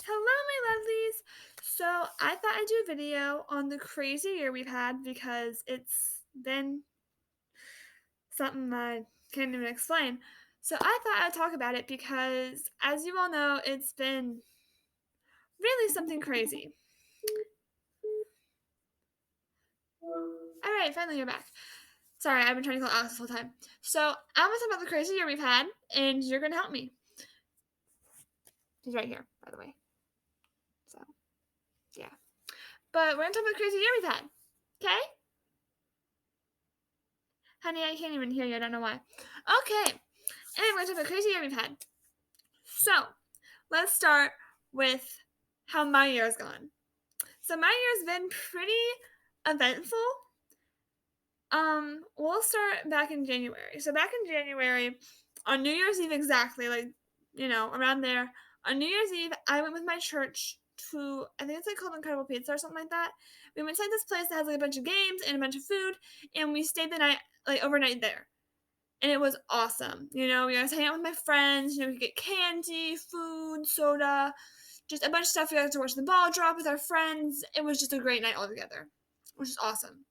Hello, my lovelies! So, I thought I'd do a video on the crazy year we've had because it's been something I can't even explain. So, I thought I'd talk about it because, as you all know, it's been really something crazy. Alright, finally you're back. Sorry, I've been trying to call Alex this whole time. So, I'm gonna talk about the crazy year we've had, and you're gonna help me. He's right here, by the way. So, yeah. But we're gonna talk about the crazy year we've had. Okay? Honey, I can't even hear you. I don't know why. Okay. And we're going to talk about the crazy year we've had. So, let's start with how my year has gone. So, my year's been pretty eventful. We'll start back in January. So, back in January, on New Year's Eve exactly, around there, on New Year's Eve, I went with my church to, I think it's called Incredible Pizza or something like that. We went to this place that has a bunch of games and a bunch of food, and we stayed the night, overnight there. And it was awesome. We was hanging out with my friends. We could get candy, food, soda, just a bunch of stuff. We got to watch the ball drop with our friends. It was just a great night altogether, which is awesome.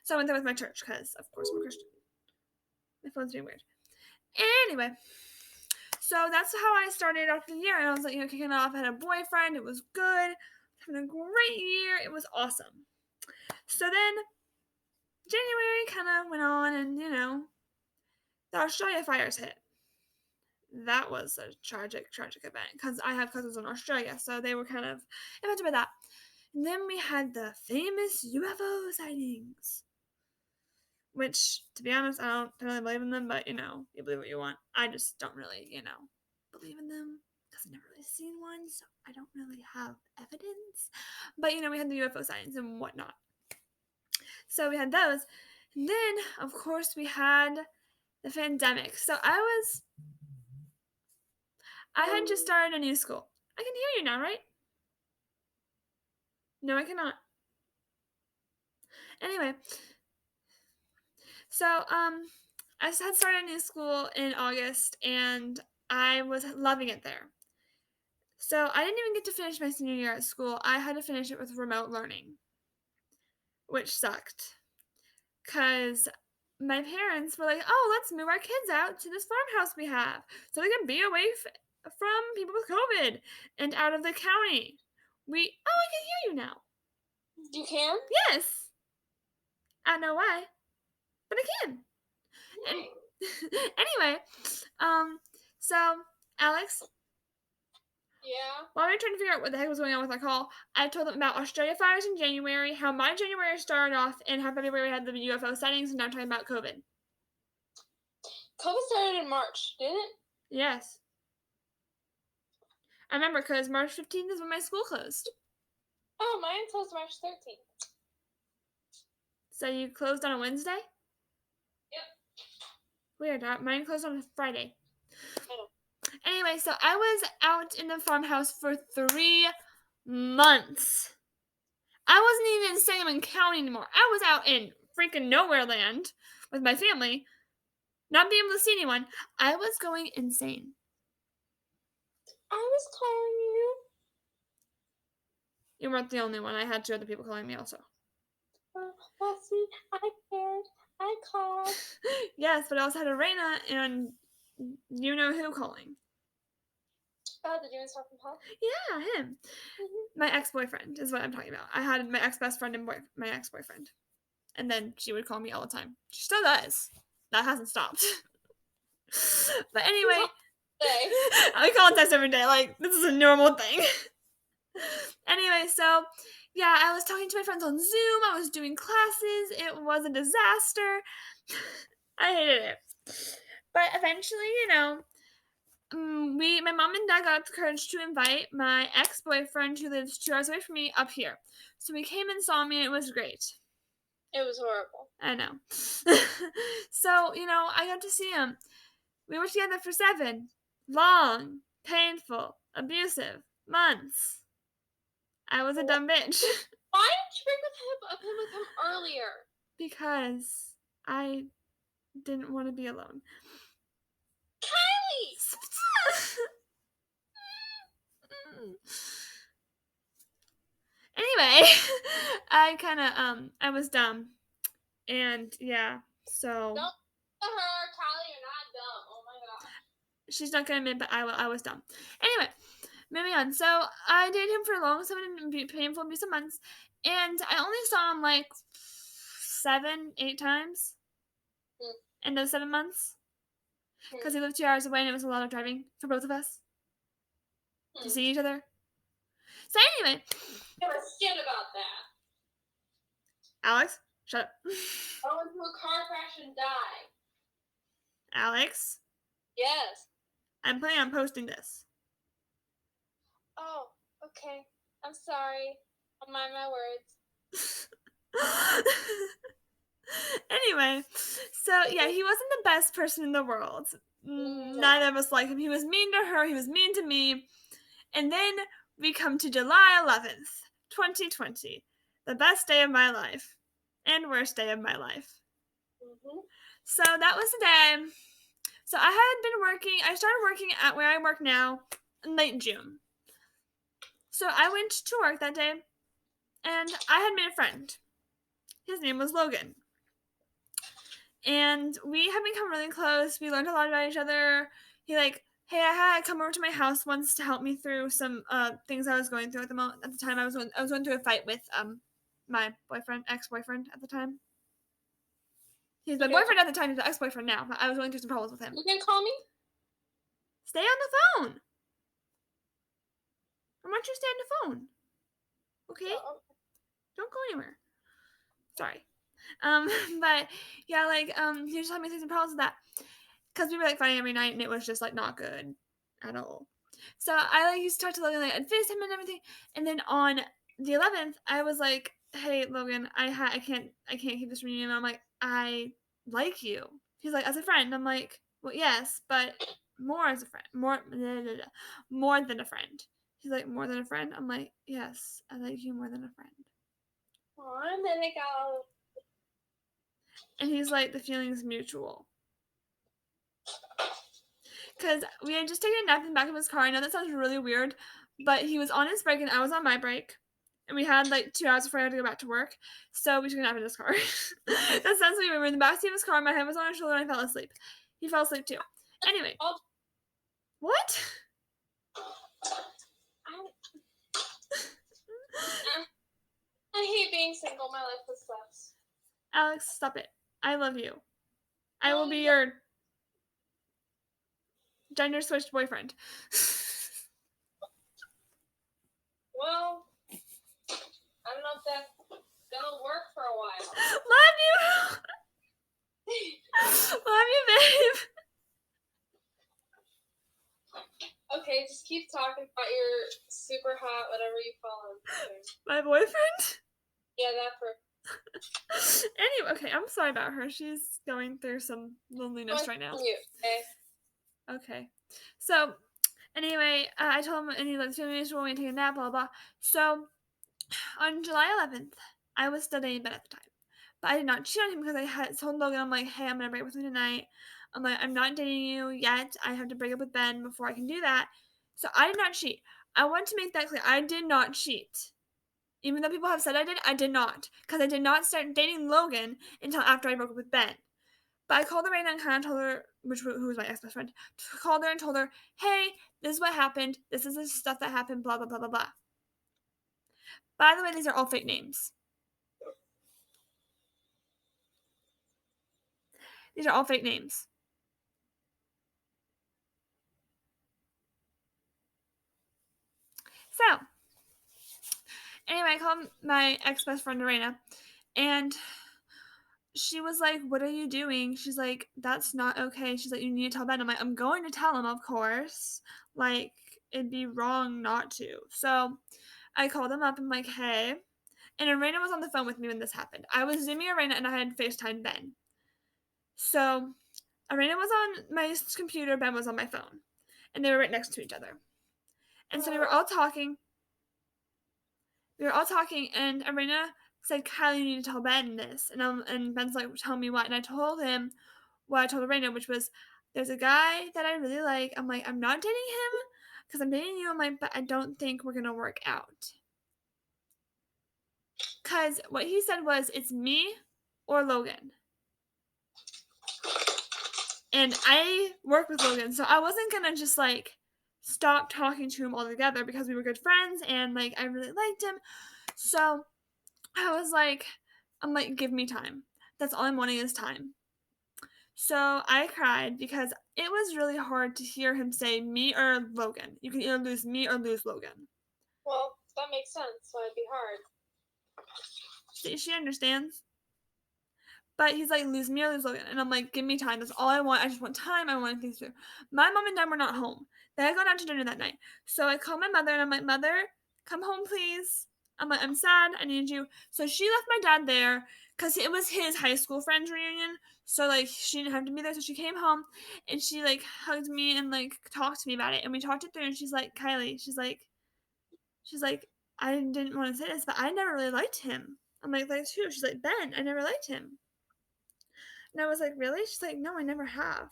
So I went there with my church because, of course, we're Christian. My phone's being weird. Anyway, so that's how I started off the year. And I was kicking off. I had a boyfriend. It was good. Having a great year. It was awesome. So then January kind of went on, and the Australia fires hit. That was a tragic event because I have cousins in Australia, so they were kind of affected by that. And then we had the famous UFO sightings, which, to be honest, I don't really believe in them, but you believe what you want. I just don't really, believe in them because I've never really seen one, so I don't really have evidence. But we had the UFO sightings and whatnot. So we had those. And then, of course, we had the pandemic. So I had just started a new school. I can hear you now, right? No, I cannot. Anyway, so I had started a new school in August, and I was loving it there. So I didn't even get to finish my senior year at school. I had to finish it with remote learning, which sucked. Because my parents were like, oh, let's move our kids out to this farmhouse we have so they can be away from people with COVID and out of the county. Oh, I can hear you now. You can? Yes. I don't know why, but I can. And anyway, so Alex, Yeah. while we were trying to figure out what the heck was going on with our call, I told them about Australia fires in January, how my January started off, and how February had the UFO sightings, and now I'm talking about COVID. COVID started in March, didn't it? Yes. I remember because March 15th is when my school closed. Oh, mine closed March 13th. So you closed on a Wednesday? Yep. Weird. Mine closed on a Friday. I know. Anyway, so I was out in the farmhouse for 3 months. I wasn't even in Sangamon County anymore. I was out in freaking nowhere land with my family, not being able to see anyone. I was going insane. I was calling you. You weren't the only one. I had 2 other people calling me also. Well, see, I cared. I called. Yes, but I also had Arena and you know who calling. Oh, the June Star from Hell? Yeah, him. Mm-hmm. My ex-boyfriend is what I'm talking about. I had my ex-best friend and my ex-boyfriend. And then she would call me all the time. She still does. That hasn't stopped. But anyway, I call and text every day. Like, this is a normal thing. Anyway, so yeah, I was talking to my friends on Zoom. I was doing classes. It was a disaster. I hated it. But eventually, my mom and dad got up the courage to invite my ex-boyfriend, who lives 2 hours away from me, up here. So he came and saw me, and it was great. It was horrible. I know. So, I got to see him. We were together for 7 long, painful, abusive months. I was a dumb bitch. Why didn't you break up with him earlier? Because I didn't want to be alone. Kylie! I kind of I was dumb, and yeah, so Don't to her, Callie, you're not dumb. Oh my god. she's not gonna admit, but I was dumb. Anyway, moving on. So I dated him for a long 7 painful abusive months, and I only saw him like 7, 8 times Hmm. in those 7 months Hmm. because he lived 2 hours away, and it was a lot of driving for both of us to see each other. So anyway, Give a shit about that. Alex, shut up. I went through a car crash and died. Alex, Yes. I'm planning on posting this. Oh, okay. I'm sorry. I'll mind my words. Anyway, so yeah, he wasn't the best person in the world. Neither of us like him. He was mean to her, he was mean to me. And then we come to July 11th, 2020, the best day of my life and worst day of my life. Mm-hmm. So that was the day. So I started working at where I work now in late June. So I went to work that day and I had made a friend. His name was Logan. And we have become really close. We learned a lot about each other. He hey, I had come over to my house once to help me through some things I was going through at the time. I was going through a fight with my ex-boyfriend at the time. He's my boyfriend at the time. He's my ex-boyfriend now. But I was going through some problems with him. You can call me? Stay on the phone. I want you to stay on the phone. Okay? Don't go anywhere. Sorry. But yeah, he was telling me some problems with that. Because we were fighting every night and it was just not good at all. So I used to talk to Logan, I'd face him and everything. And then on the 11th, I was like, hey Logan, I can't keep this reunion. I'm like, I like you. He's like, as a friend. I'm like, well yes, but more as a friend. More than a friend. He's like, more than a friend? I'm like, yes, I like you more than a friend. Aw, and then it got. And he's like, the feeling's mutual. Because we had just taken a nap in the back of his car. I know that sounds really weird, but he was on his break and I was on my break. And we had 2 hours before I had to go back to work. So we took a nap in his car. That sounds weird. We were in the backseat of his car. My head was on his shoulder and I fell asleep. He fell asleep too. Anyway. What? I hate being single. My life sucks. Alex, stop it. I love you. I will be your gender switched boyfriend. Well, I don't know if that's gonna work for a while. Love you. Love you, babe. Okay, just keep talking about your super hot, whatever you call him. My boyfriend? Yeah, that person. Anyway, okay, I'm sorry about her. She's going through some loneliness right now. Okay. So, anyway, I told him, and he like, feeling miserable, we take a nap, blah, blah, blah. So, on July 11th, I was still dating Ben at the time. But I did not cheat on him because I had told Logan, I'm like, hey, I'm going to break up with you tonight. I'm like, I'm not dating you yet. I have to break up with Ben before I can do that. So, I did not cheat. I want to make that clear. I did not cheat. Even though people have said I did not. Because I did not start dating Logan until after I broke up with Ben. But I called her right now and kind of told her, who was my ex-best friend, called her and told her, hey, this is what happened. This is the stuff that happened, blah, blah, blah, blah, blah. By the way, these are all fake names. These are all fake names. So, anyway, I called my ex-best friend, Lorena, and she was like, what are you doing? She's like, that's not okay. She's like, you need to tell Ben. I'm like, I'm going to tell him, of course. It'd be wrong not to. So, I called him up. I'm like, hey. And Arena was on the phone with me when this happened. I was Zooming Arena and I had FaceTime Ben. So, Arena was on my computer, Ben was on my phone. And they were right next to each other. And so we were all talking. And Arena said, Kylie, you need to tell Ben this. And Ben's like, tell me what? And I told him what I told Arena, which was, there's a guy that I really like. I'm like, I'm not dating him because I'm dating you. I'm like, but I don't think we're going to work out. Because what he said was, it's me or Logan. And I work with Logan, so I wasn't gonna just like stop talking to him altogether because we were good friends and like I really liked him. So I was like, I'm like, give me time. That's all I'm wanting is time. So I cried because it was really hard to hear him say me or Logan. You can either lose me or lose Logan. Well, that makes sense. Why it'd be hard. See, she understands. But he's like, lose me or lose Logan. And I'm like, give me time. That's all I want. I just want time. I want things to do. My mom and dad were not home. They had gone out to dinner that night. So I called my mother and I'm like, Mother, come home, please. I'm like, I'm sad. I need you. So she left my dad there because it was his high school friends reunion. So like she didn't have to be there. So she came home and she like hugged me and like talked to me about it. And we talked it through and she's like, Kylie, she's like, I didn't want to say this, but I never really liked him. I'm like who? She's like, Ben, I never liked him. And I was like, really? She's like, no, I never have.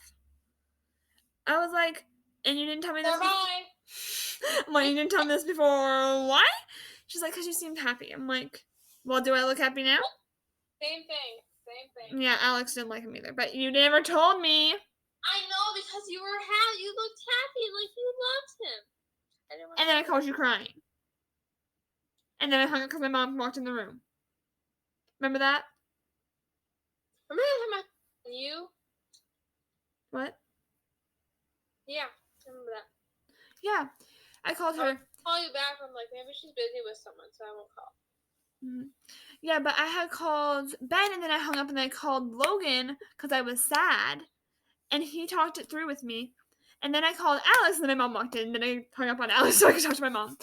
I was like, and you didn't tell me this before? I'm like, you didn't tell me this before. Why? She's like, because you seemed happy. I'm like, well, do I look happy now? Same thing. Yeah, Alex didn't like him either, but you never told me. I know, because you were happy. You looked happy, like you loved him. And then I called you crying. And then I hung up because my mom walked in the room. Remember that? Remember that time you? What? Yeah, I remember that. Yeah. I called her. I'll call you back. I'm like, maybe she's busy with someone, so I won't call. Mm-hmm. Yeah, but I had called Ben and then I hung up and I called Logan because I was sad. And he talked it through with me. And then I called Alex and then my mom walked in. And then I hung up on Alex so I could talk to my mom.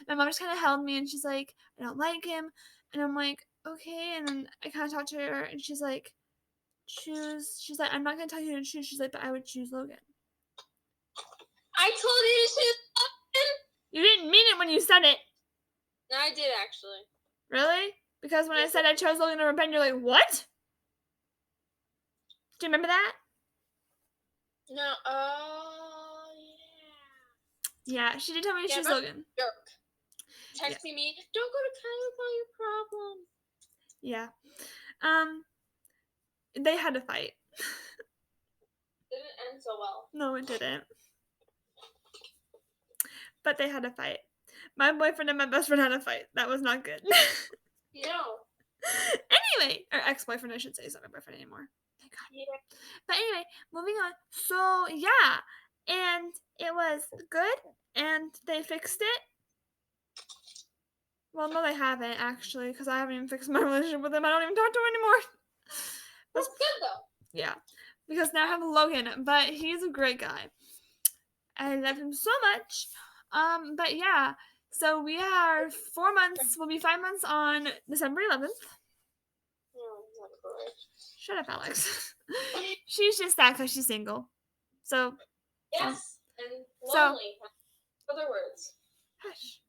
My mom just kind of held me and she's like, I don't like him. And I'm like, okay. And then I kind of talked to her and she's like, choose. She's like, I'm not going to tell you to choose. She's like, but I would choose Logan. I told you to choose Logan. You didn't mean it when you said it. No, I did actually. Really? Because when I said I chose Logan over Ben, you're like, what? Do you remember that? No, yeah. Yeah, she did tell me to choose Logan. Jerk. Texting me, don't go to Kylie with all your problems. Yeah. They had to fight. Didn't end so well. No, it didn't. But they had to fight. My boyfriend and my best friend had a fight. That was not good. No. Anyway, or ex-boyfriend, I should say. He's not my boyfriend anymore. Thank God. Yeah. But anyway, moving on. So, yeah. And it was good. And they fixed it. Well, no, they haven't, actually. Because I haven't even fixed my relationship with him. I don't even talk to him anymore. That's good, though. Yeah. Because now I have Logan. But he's a great guy. I love him so much. But yeah. So we are 4 months. We'll be 5 months on December 11th. Shut up, Alex. She's just sad because she's single. So. Yes, and lonely. Other words. Hush.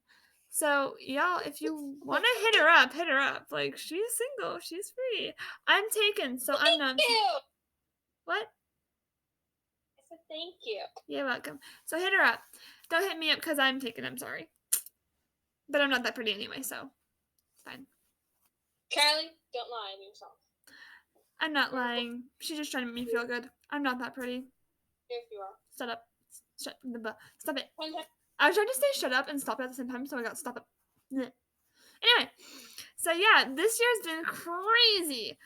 So, y'all, if you want to hit her up. Like, she's single. She's free. I'm taken, so I'm not. Thank you. What? I said thank you. You're welcome. So hit her up. Don't hit me up because I'm taken. I'm sorry. But I'm not that pretty anyway, so it's fine. Kylie, don't lie to yourself. I'm not lying. She's just trying to make me feel good. I'm not that pretty. Yes, you are. Shut up. Stop it. One time. I was trying to say shut up and stop it at the same time, so I got stop it. Anyway, so yeah, this year's been crazy.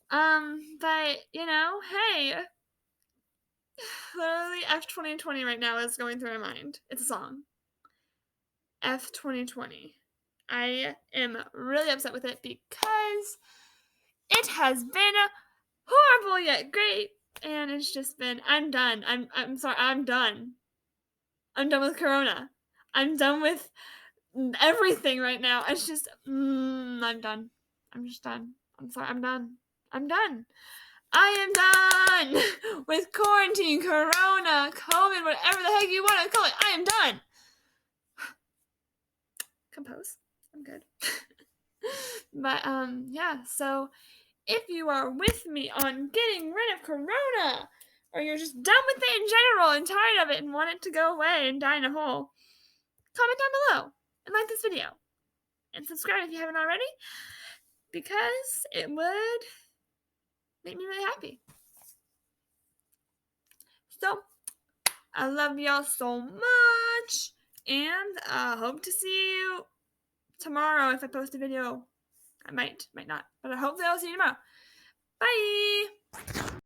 But you know, hey, literally F 2020 right now is going through my mind. It's a song. F 2020. I am really upset with it because it has been horrible yet great, and it's just been. I'm done. I'm sorry. I'm done. I'm done with Corona. I'm done with everything right now. It's just. I'm done. I'm just done. I'm sorry. I'm done. I'm done. I am done with quarantine, Corona, COVID, whatever the heck you want to call it. I am done. Compose. I'm good. But yeah, so if you are with me on getting rid of Corona, or you're just done with it in general and tired of it and want it to go away and die in a hole, comment down below and like this video. and subscribe if you haven't already, because it would make me really happy. So, I love y'all so much, and I hope to see you tomorrow if I post a video. I might not, but hopefully I'll see you tomorrow. Bye!